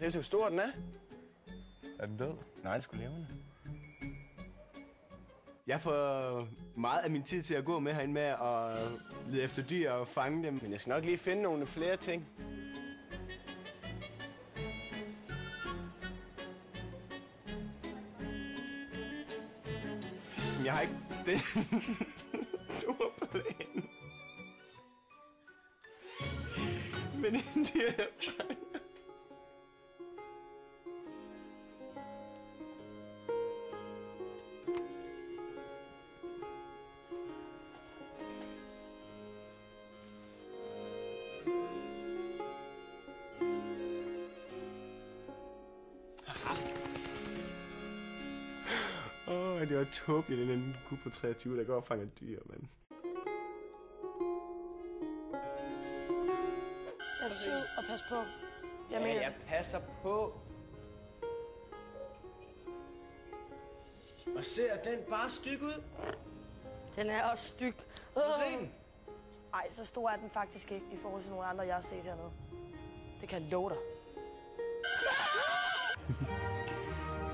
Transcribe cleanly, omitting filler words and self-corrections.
Det er så stor, den er. Er den død? Nej, det skulle levende. Jeg får meget af min tid til at gå med herinde med at lede efter dyr og fange dem. Men jeg skal nok lige finde nogle flere ting. Men jeg har ikke den store plan. Men en dyr, jeg fanger. Det var tåbeligt, den kunne på 23, der går og fanger dyr, mand. Jeg er sød og pas på. Jeg passer på. Og ser den bare styg ud? Den er også styg. Se den. Ej, så stor er den faktisk ikke i forhold til nogle andre, jeg har set hernede. Det kan jeg love dig.